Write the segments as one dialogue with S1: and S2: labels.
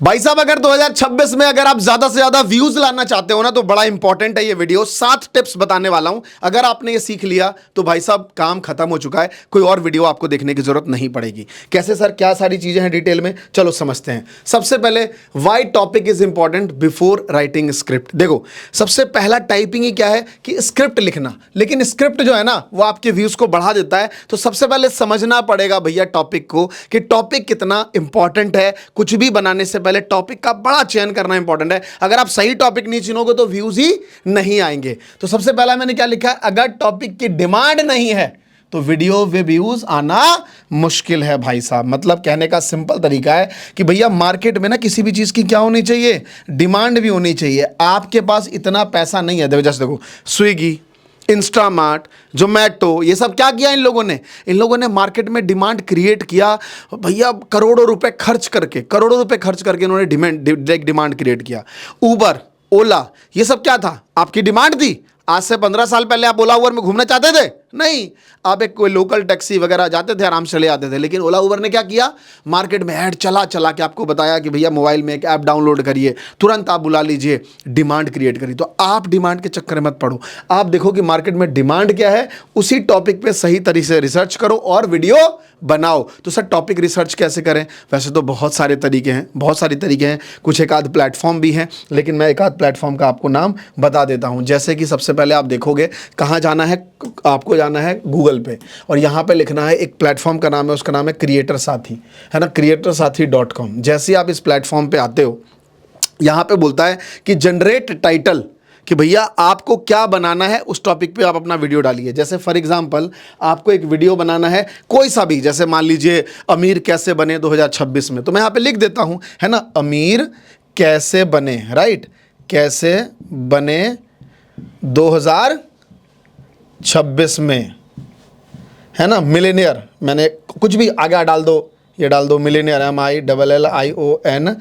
S1: भाई साहब, अगर 2026 में अगर आप ज्यादा से ज्यादा व्यूज लाना चाहते हो ना, तो बड़ा इंपॉर्टेंट है ये वीडियो। 7 टिप्स बताने वाला हूं। अगर आपने ये सीख लिया तो भाई साहब काम खत्म हो चुका है, कोई और वीडियो आपको देखने की जरूरत नहीं पड़ेगी। कैसे सर, क्या सारी चीजें हैं डिटेल में, चलो समझते हैं। सबसे पहले, why topic is important before writing script. देखो, सबसे पहला टाइपिंग ही क्या है कि स्क्रिप्ट लिखना, लेकिन स्क्रिप्ट जो है ना वो आपके व्यूज को बढ़ा देता है। तो सबसे पहले समझना पड़ेगा भैया टॉपिक को, कि टॉपिक कितना इंपॉर्टेंट है। कुछ भी बनाने से पहले टॉपिक का बड़ा चयन करना इंपॉर्टेंट है। अगर आप सही टॉपिक नहीं चुनोगे तो व्यूज ही नहीं आएंगे। तो सबसे पहला मैंने क्या लिखा है, अगर टॉपिक की डिमांड नहीं है तो वीडियो में व्यूज आना मुश्किल है भाई साहब। मतलब कहने का सिंपल तरीका है कि भैया मार्केट में ना किसी भी चीज की क्या होनी चाहिए, डिमांड भी होनी चाहिए। आपके पास इतना पैसा नहीं है। जैसे देखो, स्विगी, इंस्टामार्ट, जोमैटो, ये सब क्या किया इन लोगों ने? इन लोगों ने मार्केट में डिमांड क्रिएट किया भैया। करोड़ों रुपए खर्च करके इन्होंने डिमांड क्रिएट किया। उबर, ओला, ये सब क्या था? आपकी डिमांड थी। आज से 15 साल पहले आप ओला उबर में घूमना चाहते थे? नहीं, आप एक कोई लोकल टैक्सी वगैरह जाते थे, आराम से चले आते थे। लेकिन ओला उबर ने क्या किया, मार्केट में ऐड चला के आपको बताया कि भैया मोबाइल में एक ऐप डाउनलोड करिए, तुरंत आप बुला लीजिए, डिमांड क्रिएट करिए। तो आप डिमांड के चक्कर में मत पड़ो। आप देखो कि मार्केट में डिमांड क्या है, उसी टॉपिक पे सही तरीके से रिसर्च करो और वीडियो बनाओ। तो सर टॉपिक रिसर्च कैसे करें? वैसे तो बहुत सारे तरीके हैं, कुछ एक आध प्लेटफॉर्म भी हैं, लेकिन मैं एक आध प्लेटफॉर्म का आपको नाम बता देता हूं। जैसे कि सबसे पहले आप देखोगे कहाँ जाना है, आपको जाना है गूगल पे, और यहाँ पे लिखना है, एक प्लेटफॉर्म का नाम है, उसका नाम है क्रिएटर साथी, है ना, creatorsathi.com। जैसे ही आप इस प्लेटफॉर्म पे आते हो, यहाँ पे बोलता है कि जनरेट टाइटल, कि भैया आपको क्या बनाना है, उस टॉपिक पे आप अपना वीडियो डालिए। जैसे फॉर एग्जांपल आपको एक वीडियो बनाना है कोई सा भी, जैसे मान लीजिए अमीर कैसे बने 2026 में, तो मैं यहाँ पे लिख देता हूँ, है ना, अमीर कैसे बने, राइट, कैसे बने 2026 में, है ना, मिलेनियर। मैंने कुछ भी आगे डाल दो, ये डाल दो मिलेनियर, MILLIONAIRE,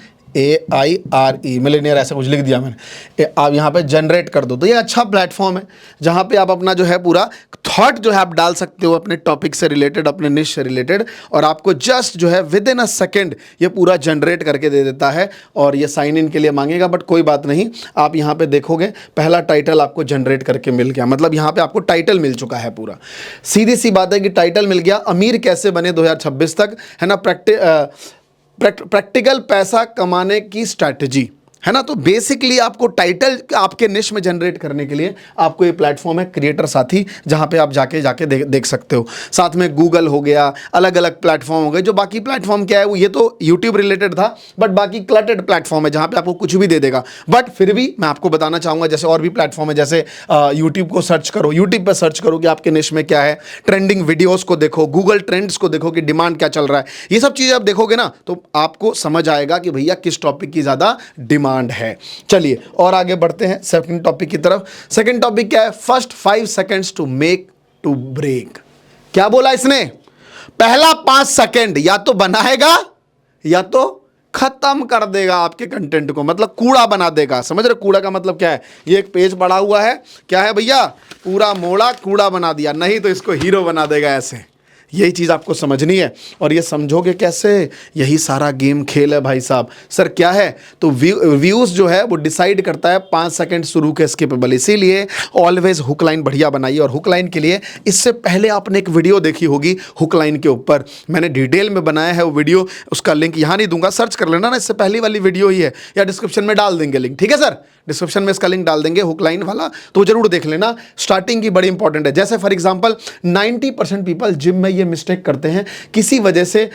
S1: मिलेनियर, ऐसा कुछ लिख दिया मैंने। आप यहाँ पे जनरेट कर दो। तो ये अच्छा प्लेटफॉर्म है जहाँ पे आप अपना जो है पूरा थॉट जो है आप डाल सकते हो अपने टॉपिक से रिलेटेड, अपने निश से रिलेटेड, और आपको जस्ट जो है विद इन अ सेकेंड ये पूरा जनरेट करके दे देता है। और ये साइन इन के लिए मांगेगा, बट कोई बात नहीं, आप यहाँ पे देखोगे पहला टाइटल आपको जनरेट करके मिल गया। मतलब यहाँ पे आपको टाइटल मिल चुका है पूरा। सीधी सी बात है कि टाइटल मिल गया, अमीर कैसे बने 2026 तक, है ना, प्रैक्टिकल पैसा कमाने की स्ट्रैटेजी, है ना। तो बेसिकली आपको टाइटल आपके निश में जनरेट करने के लिए आपको ये प्लेटफॉर्म है क्रिएटर साथी, जहां पे आप जाके देख सकते हो। साथ में गूगल हो गया, अलग अलग प्लेटफॉर्म हो गए। जो बाकी प्लेटफॉर्म क्या है, वो ये तो यूट्यूब रिलेटेड था, बट बाकी क्लटेड प्लेटफॉर्म है जहां पे आपको कुछ भी दे देगा। बट फिर भी मैं आपको बताना चाहूंगा, जैसे और भी प्लेटफॉर्म है, जैसे यूट्यूब को सर्च करो, यूट्यूब पर सर्च करो कि आपके निश में क्या है, ट्रेंडिंग वीडियोस को देखो, गूगल ट्रेंड्स को देखो कि डिमांड क्या चल रहा है। ये सब चीजें आप देखोगे ना तो आपको समझ आएगा कि भैया किस टॉपिक की ज्यादा डिमांड है। चलिए और आगे बढ़ते हैं सेकंड टॉपिक की तरफ। सेकंड टॉपिक क्या है, first 5 seconds to make to break. क्या बोला इसने? पहला 5 सेकंड या तो बनाएगा या तो खत्म कर देगा आपके कंटेंट को, मतलब कूड़ा बना देगा। समझ रहे कूड़ा का मतलब क्या है? ये एक पेज पड़ा हुआ है, क्या है भैया, पूरा मोड़ा कूड़ा बना दिया, नहीं तो इसको हीरो बना देगा ऐसे। यही चीज़ आपको समझनी है, और ये समझोगे कैसे? यही सारा गेम खेल है भाई साहब। सर क्या है? तो व्यूज़ जो है वो डिसाइड करता है 5 सेकंड शुरू के स्किपेबल। इसीलिए ऑलवेज हुक लाइन बढ़िया बनाइए। और हुक लाइन के लिए इससे पहले आपने एक वीडियो देखी होगी हुक लाइन के ऊपर, मैंने डिटेल में बनाया है वो वीडियो, उसका लिंक यहाँ नहीं दूंगा, सर्च कर लेना ना, इससे पहली वाली वीडियो ही है, या डिस्क्रिप्शन में डाल देंगे लिंक, ठीक है सर, डिस्क्रिप्शन में इसका लिंक डाल देंगे हुक लाइन वाला, तो जरूर देख लेना। स्टार्टिंग की बड़ी इंपॉर्टेंट है। जैसे फॉर एग्जांपल 90% पीपल जिम में ये मिस्टेक करते हैं, किसी वजह से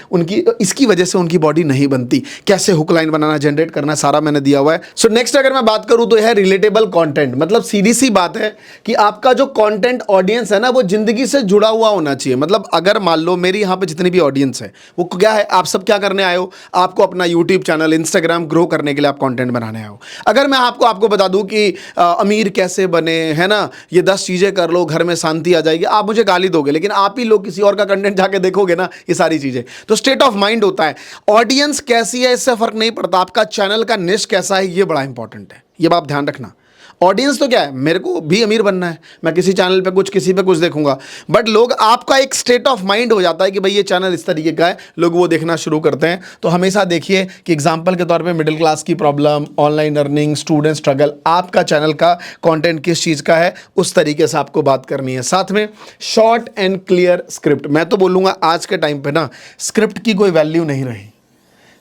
S1: इसकी वजह से उनकी बॉडी नहीं बनती। कैसे हुक लाइन बनाना, जनरेट करना, सारा मैंने दिया हुआ है। सो नेक्स्ट अगर मैं बात करूं तो यह है रिलेटेबल कंटेंट। मतलब सीधी सी बात है कि आपका जो कंटेंट ऑडियंस है ना, वो जिंदगी से जुड़ा हुआ होना चाहिए। मतलब अगर मान लो मेरी यहाँ पे जितनी भी ऑडियंस है वो क्या है, आप सब क्या करने आए हो, आपको अपना यूट्यूब चैनल, इंस्टाग्राम ग्रो करने के लिए आप कंटेंट बनाने आए हो। अगर मैं आपको बता दूं कि अमीर कैसे बने, है ना, ये 10 चीजें कर लो घर में शांति आ जाएगी, आप मुझे गाली दोगे, लेकिन आप ही लोग किसी और का कंटेंट जाके देखोगे ना, ये सारी चीजें। तो स्टेट ऑफ माइंड होता है, ऑडियंस कैसी है इससे फर्क नहीं पड़ता, आपका चैनल का निश कैसा है ये बड़ा इंपॉर्टेंट है, ये बात ध्यान रखना। ऑडियंस तो क्या है, मेरे को भी अमीर बनना है, मैं किसी चैनल पे कुछ किसी पे कुछ देखूंगा, बट लोग आपका एक स्टेट ऑफ माइंड हो जाता है कि भाई ये चैनल इस तरीके का है, लोग वो देखना शुरू करते हैं। तो हमेशा देखिए कि एग्जांपल के तौर पे मिडिल क्लास की problem, online earning, student struggle, आपका चैनल का कंटेंट किस चीज़ का है उस तरीके से आपको बात करनी है। साथ में शॉर्ट एंड क्लियर स्क्रिप्ट। मैं तो बोलूँगा आज के टाइम पे ना स्क्रिप्ट की कोई वैल्यू नहीं रही,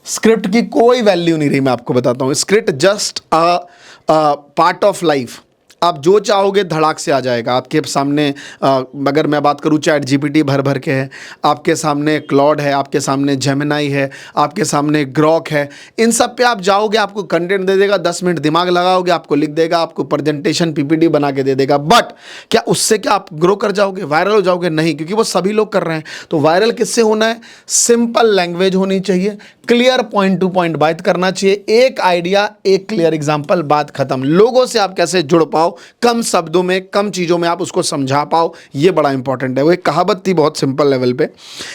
S1: स्क्रिप्ट की कोई वैल्यू नहीं रही। मैं आपको बताता हूँ, script just a part of life. आप जो चाहोगे धड़ाक से आ जाएगा आपके सामने। अगर मैं बात करूँ, चैट जीपीटी भर भर के है, आपके सामने क्लॉड है, आपके सामने जेमिनाई है, आपके सामने ग्रॉक है। इन सब पे आप जाओगे, आपको कंटेंट दे देगा, 10 मिनट दिमाग लगाओगे, आपको लिख देगा, आपको प्रेजेंटेशन पीपीटी बना के दे देगा। बट क्या उससे क्या आप ग्रो कर जाओगे, वायरल हो जाओगे? नहीं, क्योंकि वो सभी लोग कर रहे हैं। तो वायरल किससे होना है? सिंपल लैंग्वेज होनी चाहिए, क्लियर पॉइंट टू पॉइंट बात करना चाहिए, एक आइडिया, एक क्लियर एग्जांपल, बात खत्म। लोगों से आप कैसे जुड़ पाओ, कम शब्दों में, कम चीज़ों में आप उसको समझा पाओ, ये बड़ा इंपॉर्टेंट है। वो एक कहावत थी बहुत सिंपल लेवल पे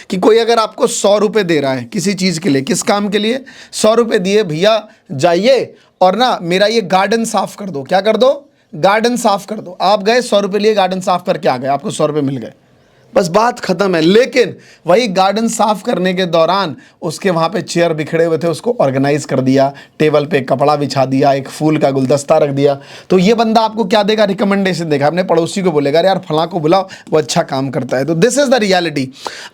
S1: कि कोई अगर आपको 100 रुपये दे रहा है किसी चीज़ के लिए, किस काम के लिए? 100 रुपये दिए, भैया जाइए और ना मेरा ये गार्डन साफ कर दो। क्या कर दो? गार्डन साफ कर दो। आप गए, 100 रुपये लिए, गार्डन साफ करके आ गए, आपको 100 रुपये मिल गए, बस बात खत्म है। लेकिन वही गार्डन साफ करने के दौरान उसके वहाँ पे चेयर बिखरे हुए थे, उसको ऑर्गेनाइज कर दिया, टेबल पे कपड़ा बिछा दिया, एक फूल का गुलदस्ता रख दिया। तो ये बंदा आपको क्या देगा? रिकमेंडेशन देगा, अपने पड़ोसी को बोलेगा यार फलां को बुलाओ, वो अच्छा काम करता है। तो दिस इज द रियलिटी।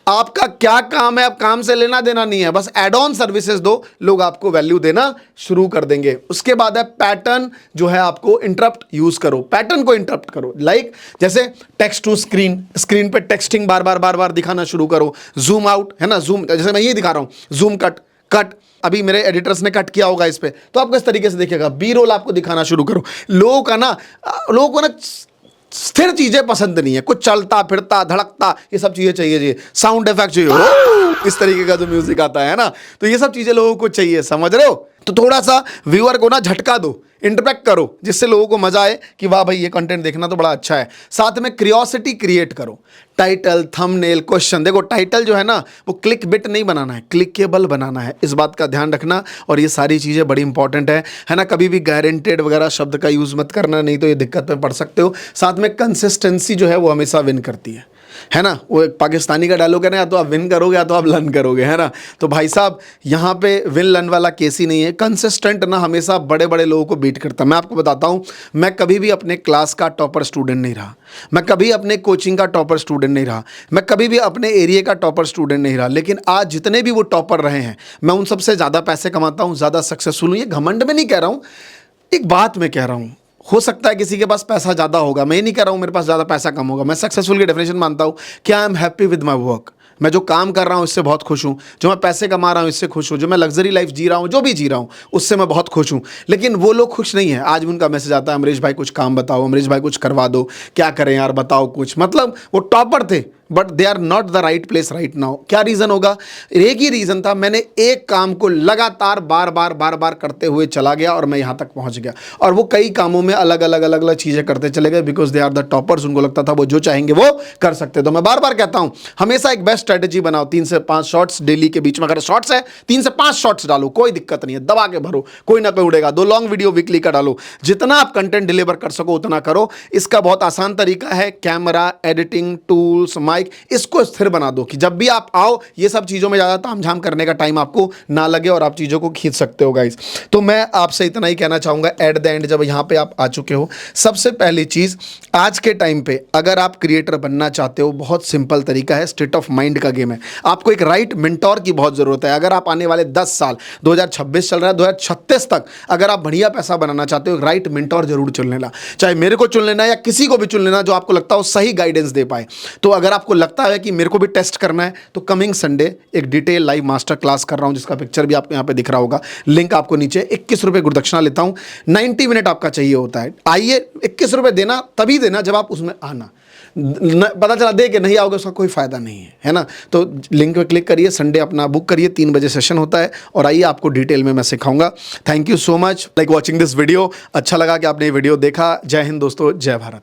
S1: आपका क्या काम है, आप काम से लेना देना नहीं है, बस एड ऑन सर्विसेज दो, लोग आपको वैल्यू देना शुरू कर देंगे। उसके बाद है पैटर्न, जो है आपको इंटरप्ट यूज करो, पैटर्न को इंटरप्ट करो। लाइक जैसे टेक्स्ट टू स्क्रीन, स्क्रीन पे टेक्स्ट बार बार दिखाना शुरू करो। जूम आउट है ना, जूम, जैसे मैं ये दिखा रहा हूं, जूम कट कट, अभी मेरे एडिटर्स ने कट किया होगा इस पे, तो आपको इस तरीके से देखिएगा। बी रोल आपको दिखाना शुरू करो। लोगों को ना स्थिर चीजें पसंद नहीं है, कुछ चलता फिरता धड़कता, ये सब चीजें चाहिए, साउंड इफेक्ट चाहिए, इस तरीके का जो म्यूजिक आता है ना, तो ये सब चीजें लोगों को चाहिए, समझ रहे हो? तो थोड़ा सा व्यूअर को ना झटका दो, इंटरैक्ट करो, जिससे लोगों को मजा आए कि वाह भाई ये कंटेंट देखना तो बड़ा अच्छा है। साथ में क्यूरियोसिटी क्रिएट करो, टाइटल, थंबनेल, क्वेश्चन। देखो टाइटल जो है ना, वो क्लिक बिट नहीं बनाना है, क्लिकेबल बनाना है, इस बात का ध्यान रखना। और ये सारी चीज़ें बड़ी इंपॉर्टेंट है ना। कभी भी गारंटेड वगैरह शब्द का यूज़ मत करना, नहीं तो ये दिक्कत में पड़ सकते हो। साथ में कंसिस्टेंसी जो है वो हमेशा विन करती है ना। वो एक पाकिस्तानी का डायलॉग है ना, या तो आप विन करोगे या तो आप लर्न करोगे, है ना। तो भाई साहब यहाँ पे विन लर्न वाला केस ही नहीं है। कंसिस्टेंट ना हमेशा बड़े बड़े लोगों को बीट करता है। मैं आपको बताता हूँ, मैं कभी भी अपने क्लास का टॉपर स्टूडेंट नहीं रहा, मैं कभी अपने कोचिंग का टॉपर स्टूडेंट नहीं रहा, मैं कभी भी अपने एरिया का टॉपर स्टूडेंट नहीं रहा। लेकिन आज जितने भी वो टॉपर रहे हैं, मैं उन सबसे ज़्यादा पैसे कमाता हूँ, ज़्यादा सक्सेसफुल हूँ। ये घमंड में नहीं कह रहा हूँ, एक बात में कह रहा हूँ। हो सकता है किसी के पास पैसा ज़्यादा होगा, मैं ये नहीं कह रहा हूँ मेरे पास ज़्यादा पैसा कम होगा। मैं सक्सेसफुल की डेफिनेशन मानता हूँ कि I am happy with my work. मैं जो काम कर रहा हूँ इससे बहुत खुश हूँ, जो मैं पैसे कमा रहा हूँ इससे खुश हूँ, जो मैं लग्जरी लाइफ जी रहा हूँ, जो भी जी रहा हूँ उससे मैं बहुत खुश हूँ। लेकिन वो लोग खुश नहीं है। आज भी उनका मैसेज आता है, अमरीश भाई कुछ काम बताओ, अमरीश भाई कुछ करवा दो, क्या करें यार बताओ कुछ। मतलब वो टॉपर थे but they are not the right place right now. क्या रीज़न होगा? एक ही रीज़न था, मैंने एक काम को लगातार बार बार करते हुए चला गया और मैं यहाँ तक पहुँच गया। और वो कई कामों में अलग अलग चीज़ें करते चले गए, because they are the toppers. उनको लगता था वो जो चाहेंगे वो कर सकते। तो मैं बार बार कहता हूँ, हमेशा एक बेस्ट स्ट्रेटेजी बनाओ, 3 से 5 शॉट्स डेली के बीच में। अगर शॉर्ट्स है 3 से 5 शॉट्स डालो, कोई दिक्कत नहीं है, दबा के भरो, कोई ना कोई उड़ेगा। 2 लॉन्ग वीडियो वीकली का डालो, जितना आप कंटेंट डिलीवर कर सको उतना करो। इसका बहुत आसान तरीका है, कैमरा, एडिटिंग टूल्स, माइक, इसको स्थिर बना दो कि जब भी आप आओ ये सब चीज़ों में ज़्यादा तामझाम करने का टाइम आपको ना लगे और आप चीज़ों को खींच सकते हो गाइस। तो मैं आपसे इतना ही कहना चाहूँगा एट द एंड, जब यहाँ पे आप आ चुके हो, सबसे पहली चीज़ आज के टाइम पे अगर आप क्रिएटर बनना चाहते हो, बहुत सिंपल तरीका है, स्टेट ऑफ माइंड का गेम है। आपको एक राइट मेंटोर की बहुत ज़रूरत है। अगर आप आने वाले 10 साल, 2026 चल रहा है, 2036 तक अगर आप बढ़िया पैसा बनाना चाहते हो, एक राइट मेंटोर जरूर चुन लेना। चाहे मेरे को चुन लेना या किसी को भी चुन लेना जो आपको लगता हो सही गाइडेंस दे पाए। तो अगर आपको लगता है कि मेरे को भी टेस्ट करना है, तो कमिंग संडे एक डिटेल लाइव मास्टर क्लास कर रहा हूं, जिसका पिक्चर भी आपको यहाँ पे दिख रहा होगा, लिंक आपको नीचे। 21 रुपये गुरुदक्षिणा लेता हूं, 90 मिनट आपका चाहिए होता है। आइए, 21 रुपये देना तभी देना जब आप उसमें आना। पता चला दे के नहीं आओगे उसका कोई फायदा नहीं है ना। तो लिंक पे क्लिक करिए, संडे अपना बुक करिए, 3 बजे सेशन होता है और आइए आपको डिटेल में मैं सिखाऊंगा। Thank you so much like watching this video. अच्छा लगा कि आपने ये वीडियो देखा। जय हिंद दोस्तों, जय भारत।